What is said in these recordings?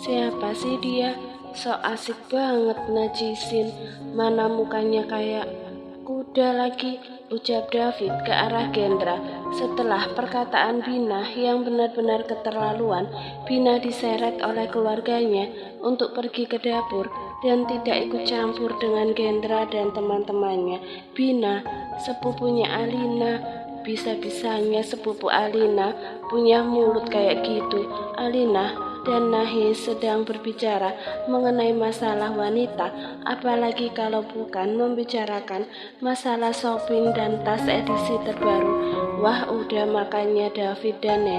Siapa sih dia? So asik banget najisin. Mana mukanya kayak kuda lagi, ucap David ke arah Gendra. Setelah perkataan Bina yang benar-benar keterlaluan, Bina diseret oleh keluarganya untuk pergi ke dapur dan tidak ikut campur dengan Gendra dan teman-temannya. Bina, sepupunya Alina, bisa-bisanya sepupu Alina punya mulut kayak gitu. Alina dan Nahi sedang berbicara mengenai masalah wanita, apalagi kalau bukan membicarakan masalah shopping dan tas edisi terbaru. Wah, udah makanya David dan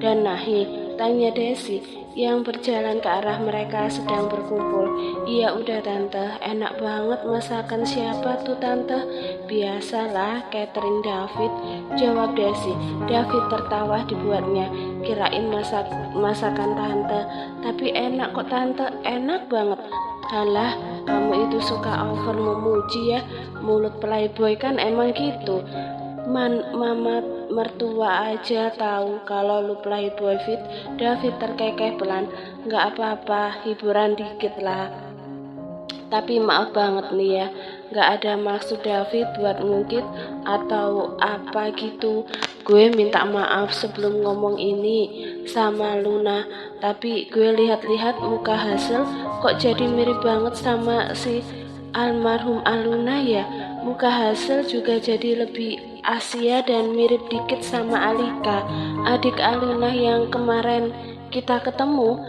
Nahi, tanya Desi yang berjalan ke arah mereka sedang berkumpul. Iya udah tante, enak banget. Masakan siapa tuh tante? Biasalah, catering David, jawab Desi. David tertawa dibuatnya, kirain masakan tante, tapi enak kok tante, enak banget. Halah, kamu itu suka over memuji ya, mulut playboy kan emang gitu. Mama mertua aja tahu kalau lu playboy. Fit, David terkekeh pelan. Nggak apa-apa, hiburan dikit lah. Tapi maaf banget nih ya, gak ada maksud David buat ngungkit atau apa gitu. Gue minta maaf sebelum ngomong ini sama Luna, tapi gue lihat-lihat muka Hazel kok jadi mirip banget sama si almarhum Aluna ya. Muka Hazel juga jadi lebih Asia dan mirip dikit sama Alika, adik Aluna yang kemarin kita ketemu.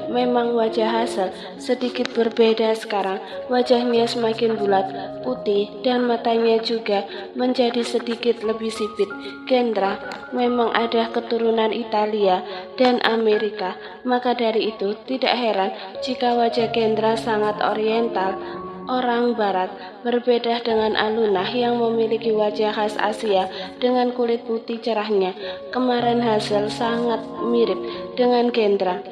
Memang wajah Hazel sedikit berbeda sekarang. Wajahnya semakin bulat, putih, dan matanya juga menjadi sedikit lebih sipit. Gendra memang ada keturunan Italia dan Amerika, maka dari itu tidak heran jika wajah Gendra sangat oriental, orang barat, berbeda dengan Aluna yang memiliki wajah khas Asia dengan kulit putih cerahnya. Kemarin Hazel sangat mirip dengan Gendra.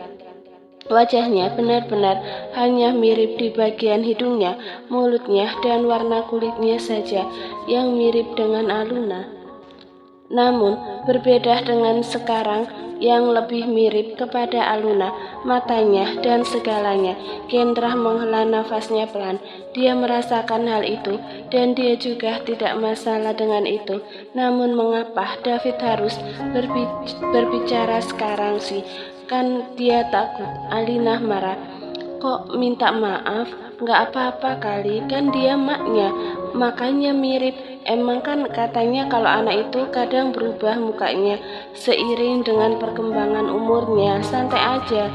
Wajahnya benar-benar hanya mirip di bagian hidungnya, mulutnya, dan warna kulitnya saja yang mirip dengan Aluna. Namun berbeda dengan sekarang yang lebih mirip kepada Aluna, matanya dan segalanya. Gendra menghela nafasnya pelan. Dia merasakan hal itu dan dia juga tidak masalah dengan itu. Namun mengapa David harus berbicara sekarang sih? Kan dia takut Alina marah. Kok minta maaf? Nggak apa-apa kali, kan dia maknya, makanya mirip. Emang kan katanya kalau anak itu kadang berubah mukanya seiring dengan perkembangan umurnya. Santai aja.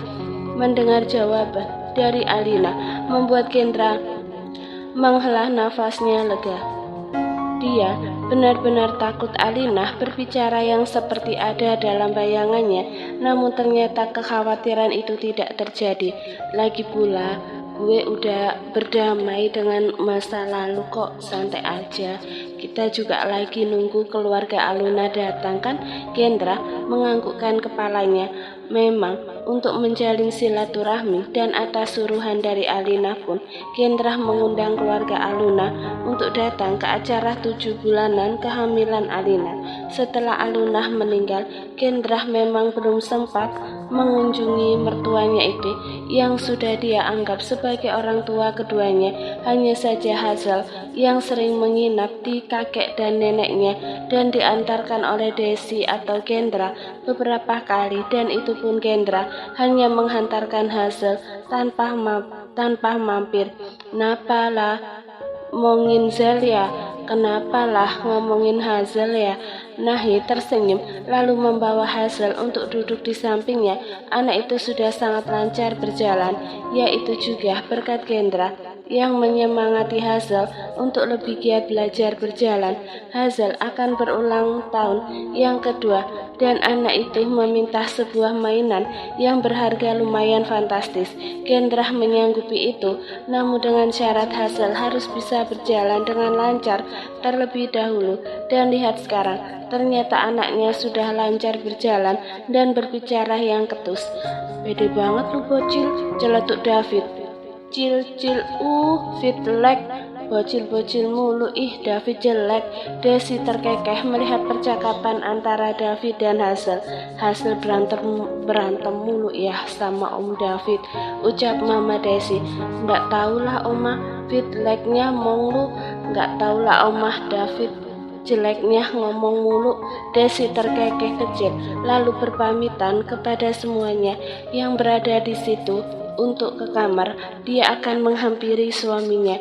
Mendengar jawaban dari Alina membuat Gendra menghela nafasnya lega. Dia benar-benar takut Alina berbicara yang seperti ada dalam bayangannya, namun ternyata kekhawatiran itu tidak terjadi. Lagi pula, gue udah berdamai dengan masa lalu kok, santai aja. Kita juga lagi nunggu keluarga Aluna datang kan? Gendra menganggukkan kepalanya. Memang untuk menjalin silaturahmi dan atas suruhan dari Alina pun, Gendra mengundang keluarga Aluna untuk datang ke acara 7 bulanan kehamilan Alina. Setelah Aluna meninggal, Gendra memang belum sempat mengunjungi mertuanya itu yang sudah dia anggap sebagai orang tua keduanya. Hanya saja Hazel yang sering menginap di kakek dan neneknya dan diantarkan oleh Desi atau Gendra beberapa kali, dan itu pun Gendra hanya menghantarkan Hazel tanpa mampir. Napalah ngomongin Zel ya? Kenapalah ngomongin Hazel ya? Nahi tersenyum lalu membawa Hazel untuk duduk di sampingnya. Anak itu sudah sangat lancar berjalan, yaitu juga berkat Gendra yang menyemangati Hazel untuk lebih giat belajar berjalan. Hazel akan berulang tahun yang kedua dan anak itu meminta sebuah mainan yang berharga lumayan fantastis. Gendra menyanggupi itu, namun dengan syarat Hazel harus bisa berjalan dengan lancar terlebih dahulu. Dan lihat sekarang, ternyata anaknya sudah lancar berjalan dan berbicara yang ketus. Pede banget lu bocil, celetuk David. Cil, fit leg, bocil-bocil mulu, ih David jelek. Desi terkekeh melihat percakapan antara David dan Hazel. Hazel berantem mulu ya sama Om David, ucap Mama Desi. Nggak tahulah Oma, feedbacknya mulu. Nggak tahulah Oma, David jeleknya ngomong mulu. Desi terkekeh kecil, lalu berpamitan kepada semuanya yang berada di situ untuk ke kamar. Dia akan menghampiri suaminya.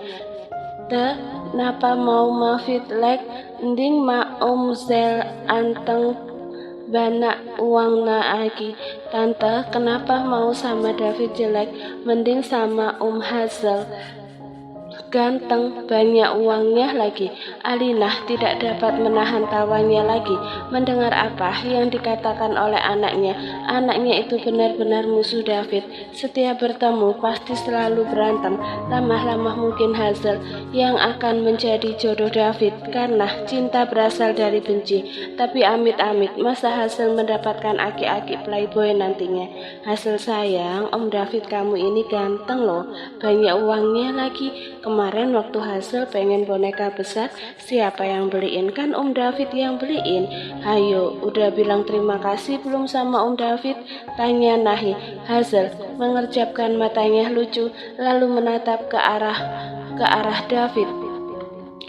Napa mau mafit lek ending ma Om Zel anteng banyak uang lagi. Tante, kenapa mau sama David jelek, mending sama Om Hazel ganteng, banyak uangnya lagi. Alinah tidak dapat menahan tawanya lagi mendengar apa yang dikatakan oleh anaknya. Anaknya itu benar-benar musuh David. Setiap bertemu pasti selalu berantem. Lama-lama mungkin Hazel yang akan menjadi jodoh David karena cinta berasal dari benci. Tapi amit-amit masa Hazel mendapatkan aki-aki playboy nantinya. Hazel sayang, Om David kamu ini ganteng loh, banyak uangnya lagi. Kemarin waktu Hazel pengen boneka besar, siapa yang beliin? Kan Om David yang beliin. Hayo, udah bilang terima kasih belum sama Om David? Tanya Nahi. Hazel mengerjapkan matanya lucu, lalu menatap ke arah David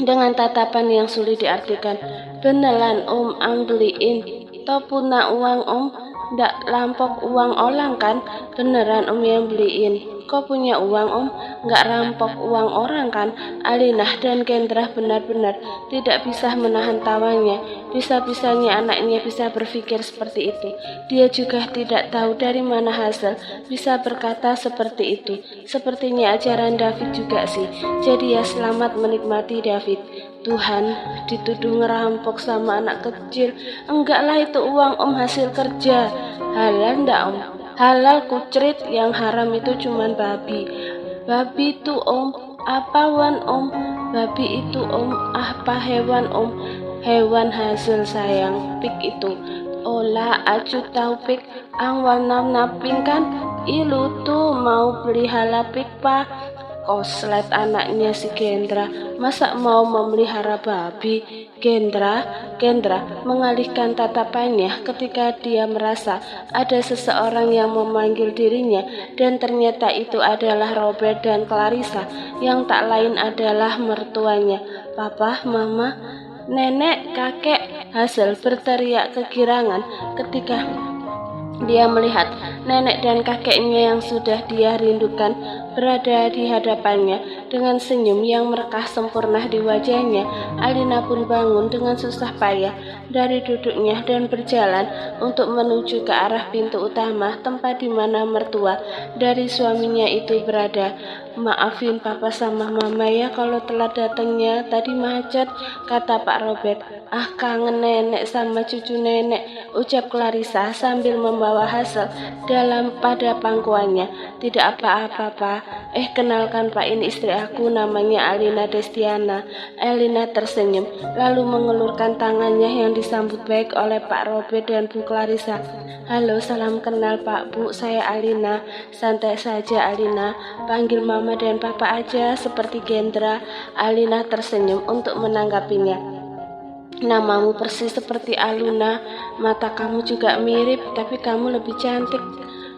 dengan tatapan yang sulit diartikan. Beneran Om beliin? Toh punya uang Om? Ndak lampok uang orang kan? Beneran Om yang beliin? Kau punya uang Om? Nggak rampok uang orang kan? Alinah dan Kendra benar-benar tidak bisa menahan tawanya. Bisa-bisanya anaknya bisa berpikir seperti itu. Dia juga tidak tahu dari mana Hazel bisa berkata seperti itu. Sepertinya ajaran David juga sih. Jadi ya selamat menikmati David. Tuhan, dituduh ngerampok sama anak kecil. Enggak lah, itu uang Om hasil kerja. Halal ndak Om? Halal kucrit, yang haram itu cuman babi. Babi itu Om, apa wan Om? Babi itu Om, apa hewan Om? Hewan Hazel sayang, pik itu. Olah acu tahu pik, ang warna naping kan? Ilu tuh mau beli halapik pak. Koslet anaknya si Kendra, masa mau memelihara babi? Kendra mengalihkan tatapannya ketika dia merasa ada seseorang yang memanggil dirinya, dan ternyata itu adalah Robert dan Clarissa yang tak lain adalah mertuanya. Papa, Mama, Nenek, Kakek. Hazel berteriak kegirangan ketika dia melihat nenek dan kakeknya yang sudah dia rindukan berada di hadapannya dengan senyum yang merekah sempurna di wajahnya. Alina pun bangun dengan susah payah dari duduknya dan berjalan untuk menuju ke arah pintu utama tempat di mana mertua dari suaminya itu berada. Maafin papa sama mama ya kalau telat datangnya, tadi macet, kata Pak Robert. Ah, kangen nenek sama cucu nenek, ucap Clarissa sambil membawa Hazel pada pangkuannya. Tidak apa-apa Pak. Kenalkan Pak, ini istri aku, namanya Alina Destiana. Elina tersenyum lalu mengelurkan tangannya yang disambut baik oleh Pak Robert dan Bu Clarissa. Halo, salam kenal Pak Bu, saya Alina. Santai saja Alina, panggil mama dan papa aja seperti Kendra. Alina tersenyum untuk menanggapinya. Namamu persis seperti Aluna, mata kamu juga mirip, tapi kamu lebih cantik.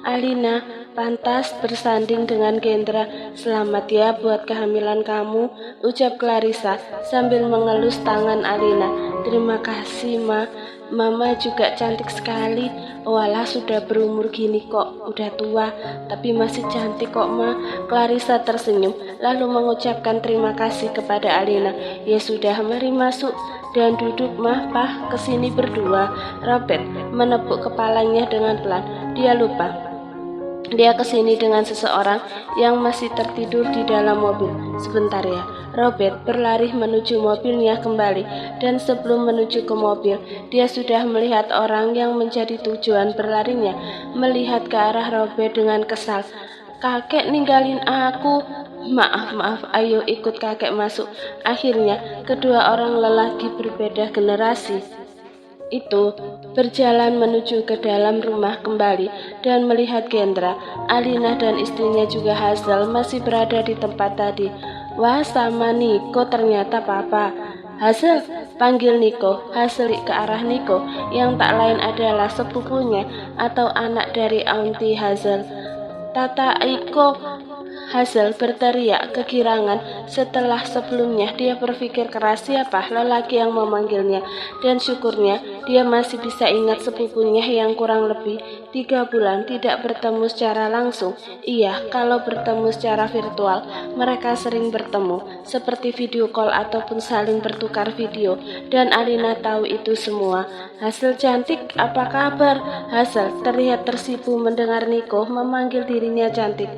Alina, pantas bersanding dengan Kendra. Selamat ya buat kehamilan kamu, ucap Clarissa sambil mengelus tangan Alina. Terima kasih Ma, Mama juga cantik sekali. Walah, sudah berumur gini kok, udah tua, tapi masih cantik kok Ma. Clarissa tersenyum lalu mengucapkan terima kasih kepada Alina. Ya sudah, mari masuk dan duduk mah Pah, kesini berdua. Robert menepuk kepalanya dengan pelan. Dia kesini dengan seseorang yang masih tertidur di dalam mobil. Sebentar ya. Robert berlari menuju mobilnya kembali, dan sebelum menuju ke mobil, dia sudah melihat orang yang menjadi tujuan berlarinya, melihat ke arah Robert dengan kesal. Kakek ninggalin aku. Maaf, ayo ikut kakek masuk. Akhirnya, kedua orang lelaki berbeda generasi itu berjalan menuju ke dalam rumah kembali dan melihat Kendra, Alina dan istrinya juga Hazel masih berada di tempat tadi. Wah, sama Niko ternyata papa. Hazel, panggil Niko. Hazel ke arah Niko, yang tak lain adalah sepupunya atau anak dari Auntie Hazel. Tata Iko, Hazel berteriak kegirangan setelah sebelumnya dia berpikir keras siapa lelaki yang memanggilnya, dan syukurnya dia masih bisa ingat sepupunya yang kurang lebih 3 bulan tidak bertemu secara langsung. Iya, kalau bertemu secara virtual, mereka sering bertemu seperti video call ataupun saling bertukar video, dan Alina tahu itu semua. Hazel cantik, apa kabar? Hazel terlihat tersipu mendengar Niko memanggil dirinya cantik.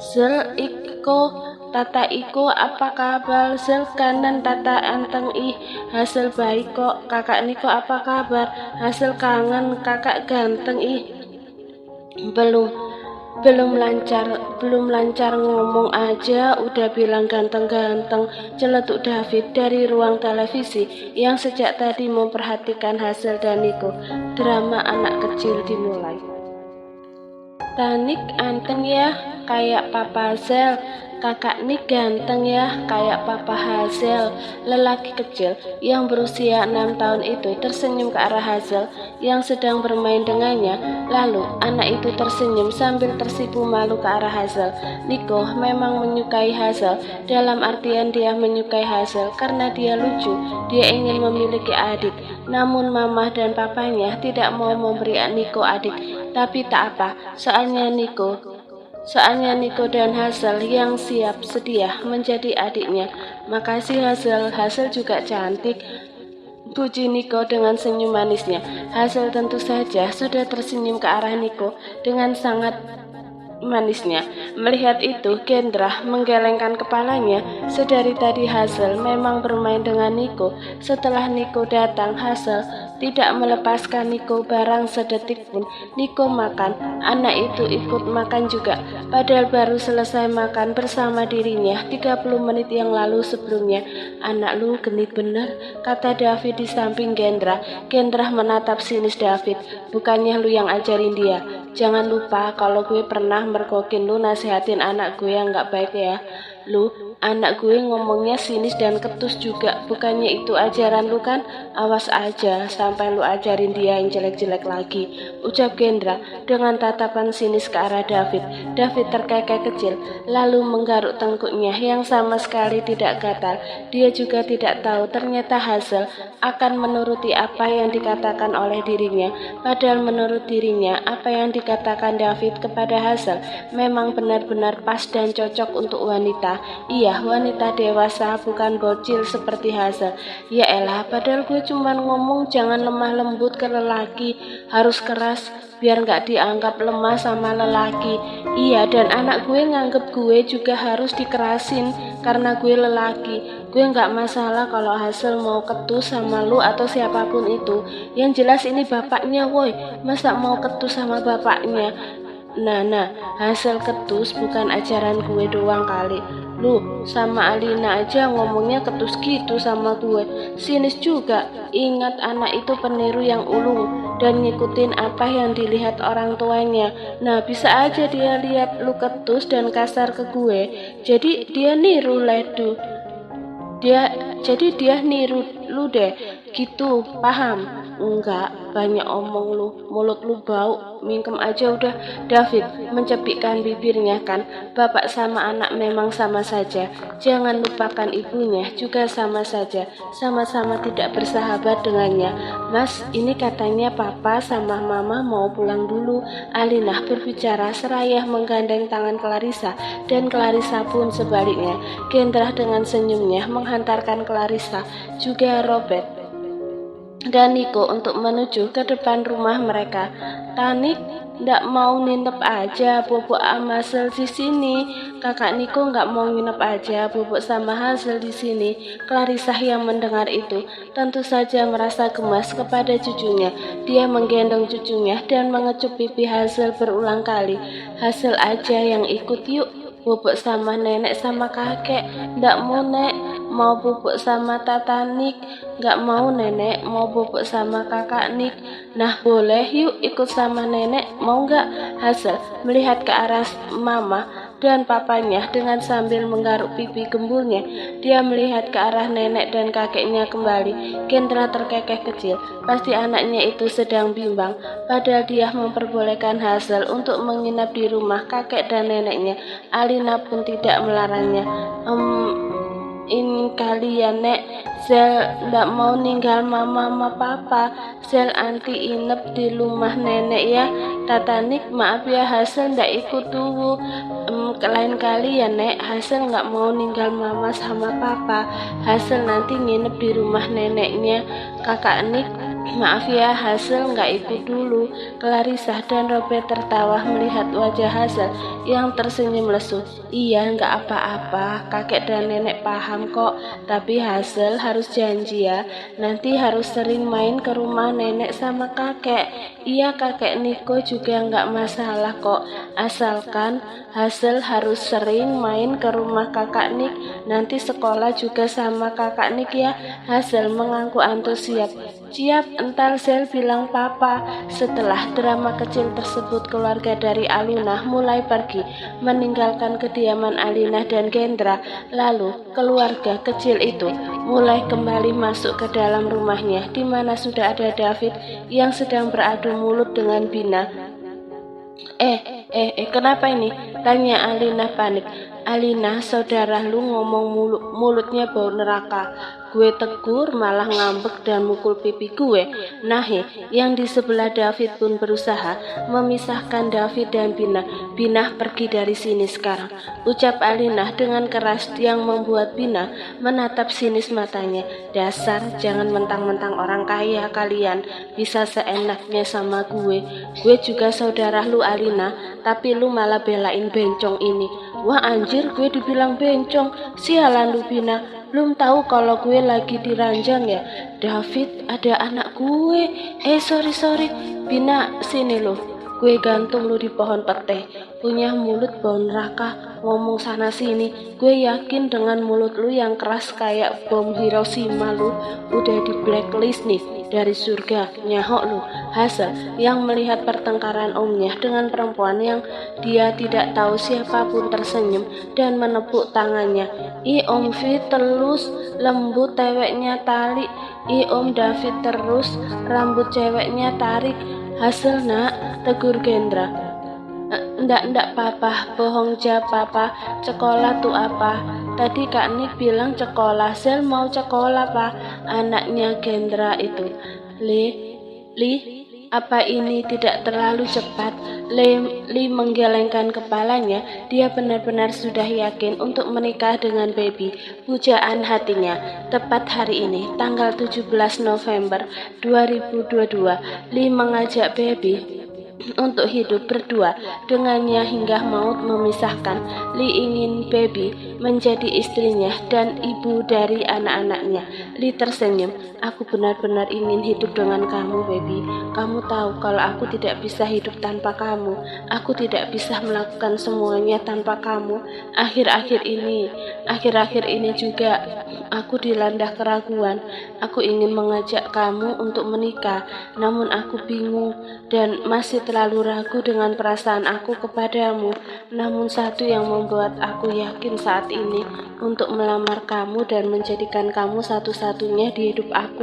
Zel Iko, Tata Iko, apa kabar? Zel kanan, Tata anteng ih. Hasil baik kok. Kakak Niko apa kabar? Hasil kangen, kakak ganteng ih. Belum lancar ngomong aja udah bilang ganteng-ganteng, celetuk David dari ruang televisi yang sejak tadi memperhatikan Hazel dan Niko. Drama anak kecil dimulai. Tanik anteng ya, kayak Papa Hazel. Kakak Nick ganteng ya, kayak Papa Hazel. Lelaki kecil yang berusia 6 tahun itu tersenyum ke arah Hazel yang sedang bermain dengannya. Lalu anak itu tersenyum sambil tersipu malu ke arah Hazel. Niko memang menyukai Hazel, dalam artian dia menyukai Hazel karena dia lucu. Dia ingin memiliki adik, namun mama dan papanya tidak mau memberi Niko adik. Tapi tak apa, soalnya Niko dan Hazel yang siap sedia menjadi adiknya. Makasih Hazel, Hazel juga cantik, puji Niko dengan senyum manisnya. Hazel tentu saja sudah tersenyum ke arah Niko dengan sangat manisnya. Melihat itu, Gendra menggelengkan kepalanya. Sedari tadi Hazel memang bermain dengan Niko. Setelah Niko datang, Hazel tidak melepaskan Niko barang sedetik pun. Niko makan, anak itu ikut makan juga. Padahal baru selesai makan bersama dirinya 30 menit yang lalu sebelumnya. Anak lu genit bener, kata David di samping Gendra. Gendra menatap sinis David. Bukannya lu yang ajarin dia. Jangan lupa kalau gue pernah mergokin lu nasihatin anak gue yang gak baik ya. Lu, anak gue ngomongnya sinis dan ketus juga. Bukannya itu ajaran lu kan? Awas aja sampai lu ajarin dia yang jelek-jelek lagi, ucap Gendra dengan tatapan sinis ke arah David. David terkekeh kecil, lalu menggaruk tengkuknya yang sama sekali tidak gatal. Dia juga tidak tahu ternyata Hazel akan menuruti apa yang dikatakan oleh dirinya. Padahal menurut dirinya, apa yang dikatakan David kepada Hazel memang benar-benar pas dan cocok untuk wanita. Iya, wanita dewasa, bukan bocil seperti Hazel. Ya elah, padahal gue cuman ngomong jangan lemah lembut ke lelaki, harus keras biar gak dianggap lemah sama lelaki. Iya, dan anak gue nganggep gue juga harus dikerasin karena gue lelaki. Gue gak masalah kalau Hazel mau ketus sama lu atau siapapun itu. Yang jelas ini bapaknya woi, masa mau ketus sama bapaknya? Nah, Hazel ketus bukan ajaran gue doang kali. Lu sama Alina aja ngomongnya ketus gitu sama gue. Sinis juga. Ingat anak itu peniru yang ulung dan ngikutin apa yang dilihat orang tuanya. Nah, bisa aja dia lihat lu ketus dan kasar ke gue. Jadi dia niru ledu. Dia niru lu deh. Gitu, paham? Enggak, banyak omong lu, mulut lu bau, mingkem aja udah. David mencepikkan bibirnya kan, bapak sama anak memang sama saja. Jangan lupakan ibunya juga sama saja, sama-sama tidak bersahabat dengannya. Mas, ini katanya papa sama mama mau pulang dulu. Alina berbicara seraya menggandeng tangan Clarissa, dan Clarissa pun sebaliknya. Gendra dengan senyumnya menghantarkan Clarissa, juga Robert dan Niko untuk menuju ke depan rumah mereka. Tanik ndak mau nginep aja bobok sama Hazel di sini. Kakak Niko nggak mau nginep aja bobok sama Hazel di sini. Clarissa yang mendengar itu tentu saja merasa gemas kepada cucunya. Dia menggendong cucunya dan mengecup pipi Hazel berulang kali. Hazel aja yang ikut yuk. Bobok sama nenek sama kakek. Ndak mau nek, mau bobok sama tata Nik. Nggak mau nenek, mau bobok sama kakak Nik. Nah boleh yuk ikut sama nenek, mau nggak? Hazel melihat ke arah mama dan papanya dengan sambil menggaruk pipi gembulnya. Dia melihat ke arah nenek dan kakeknya kembali. Gendra terkekeh kecil. Pasti anaknya itu sedang bimbang. Padahal dia memperbolehkan Hazel untuk menginap di rumah kakek dan neneknya. Alina pun tidak melarangnya. Ini kalian nek, Zel ndak mau ninggal mama sama papa. Zel anti inep di rumah nenek ya. Kata Nick, maaf ya Hazel ndak ikut dulu. Lain kali ya nek, Hazel nggak mau ninggal mama sama papa. Hazel nanti nginep di rumah neneknya. Kakak Nick, maaf ya Hazel nggak ikut dulu. Clarissa dan Robert tertawa melihat wajah Hazel yang tersenyum lesu. Iya nggak apa-apa, kakek dan nenek paham kok. Tapi Hazel harus janji ya, nanti harus sering main ke rumah nenek sama kakek. Iya kakek Niko juga nggak masalah kok, asalkan Hazel harus sering main ke rumah kakak Nick. Nanti sekolah juga sama kakak Nick ya. Hazel mengangguk antusias. Siap, entar Zel bilang papa. Setelah drama kecil tersebut, keluarga dari Alina mulai pergi, meninggalkan kediaman Alina dan Gendra. Lalu keluarga kecil itu mulai kembali masuk ke dalam rumahnya, di mana sudah ada David yang sedang beradu mulut dengan Bina. Kenapa ini? Tanya Alina panik. Alina, saudara lu ngomong mulutnya bau neraka. Gue tegur malah ngambek dan mukul pipi gue. Yang di sebelah David pun berusaha memisahkan David dan Bina. Bina, pergi dari sini sekarang, ucap Alina dengan keras yang membuat Bina menatap sinis matanya. Dasar, jangan mentang-mentang orang kaya kalian bisa seenaknya sama gue. Gue juga saudara lu Alina, tapi lu malah belain bencong ini. Wah anjir, gue dibilang bencong. Sialan lu Bina. Belum tahu kalau gue lagi diranjang ya. David, ada anak gue. Sorry. Bina, sini lo. Gue gantung lu di pohon pete. Punya mulut bau neraka, ngomong sana sini. Gue yakin dengan mulut lu yang keras kayak bom Hiroshima lu udah di blacklist nih dari surga. Nyahok lu. Hazel yang melihat pertengkaran omnya dengan perempuan yang dia tidak tahu siapapun tersenyum dan menepuk tangannya. Om Fit terus lembut ceweknya tali. Om David terus rambut ceweknya tarik. Hazel nak, tegur Gendra. Ndak papa, bohong ja papa. Sekolah tuh apa? Tadi Kak Nick bilang sekolah. Zel mau sekolah pak. Anaknya Gendra itu. Li, apa ini tidak terlalu cepat? Li menggelengkan kepalanya. Dia benar-benar sudah yakin untuk menikah dengan Baby. Pujaan hatinya. Tepat hari ini, tanggal 17 November 2022, Li mengajak Baby untuk hidup berdua dengannya hingga maut memisahkan. Li ingin Baby menjadi istrinya dan ibu dari anak-anaknya. Li tersenyum. Aku benar-benar ingin hidup dengan kamu, Baby. Kamu tahu kalau aku tidak bisa hidup tanpa kamu. Aku tidak bisa melakukan semuanya tanpa kamu. Akhir-akhir ini juga aku dilanda keraguan. Aku ingin mengajak kamu untuk menikah, namun aku bingung dan masih terlalu ragu dengan perasaan aku kepadamu. Namun satu yang membuat aku yakin saat ini untuk melamar kamu dan menjadikan kamu satu-satunya di hidup aku.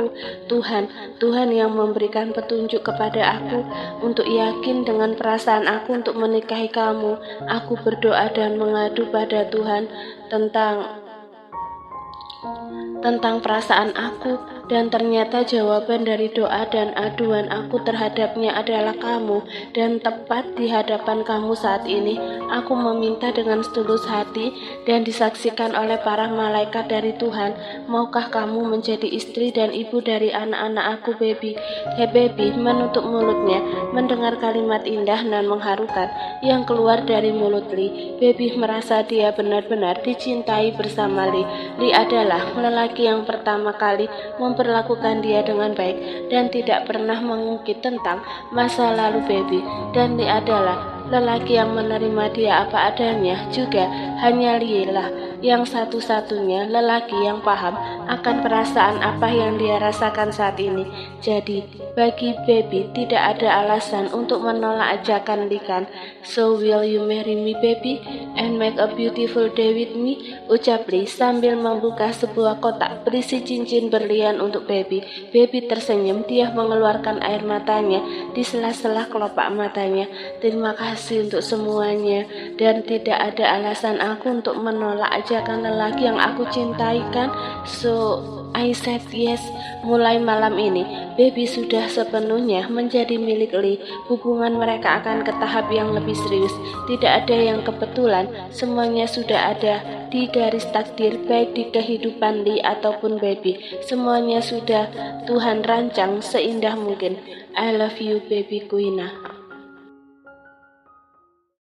Tuhan yang memberikan petunjuk kepada aku untuk yakin dengan perasaan aku untuk menikahi kamu. Aku berdoa dan mengadu pada Tuhan tentang perasaan aku, dan ternyata jawaban dari doa dan aduan aku terhadapnya adalah kamu. Dan tepat di hadapan kamu saat ini, aku meminta dengan setulus hati dan disaksikan oleh para malaikat dari Tuhan. Maukah kamu menjadi istri dan ibu dari anak-anak aku, Baby? Baby menutup mulutnya mendengar kalimat indah dan mengharukan yang keluar dari mulut Li. Baby merasa dia benar-benar dicintai bersama Li. Li adalah lelaki yang pertama kali memperlakukan dia dengan baik dan tidak pernah mengungkit tentang masa lalu Baby. Dan Li adalah lelaki yang menerima dia apa adanya juga. Hanya Lee lah yang satu-satunya lelaki yang paham akan perasaan apa yang dia rasakan saat ini. Jadi, bagi Baby tidak ada alasan untuk menolak ajakan Lee kan. So will you marry me, baby, and make a beautiful day with me? Ucap Lee sambil membuka sebuah kotak berisi cincin berlian untuk Baby. Baby tersenyum, dia mengeluarkan air matanya di sela-sela kelopak matanya. Terima kasih untuk semuanya, dan tidak ada alasan aku untuk menolak ajakan lelaki yang aku cintai kan. So I said yes. Mulai malam ini, Baby sudah sepenuhnya menjadi milik Lee. Hubungan mereka akan ke tahap yang lebih serius. Tidak ada yang kebetulan, semuanya sudah ada di garis takdir, baik di kehidupan Lee ataupun Baby. Semuanya sudah Tuhan rancang seindah mungkin. I love you, Baby Kuina.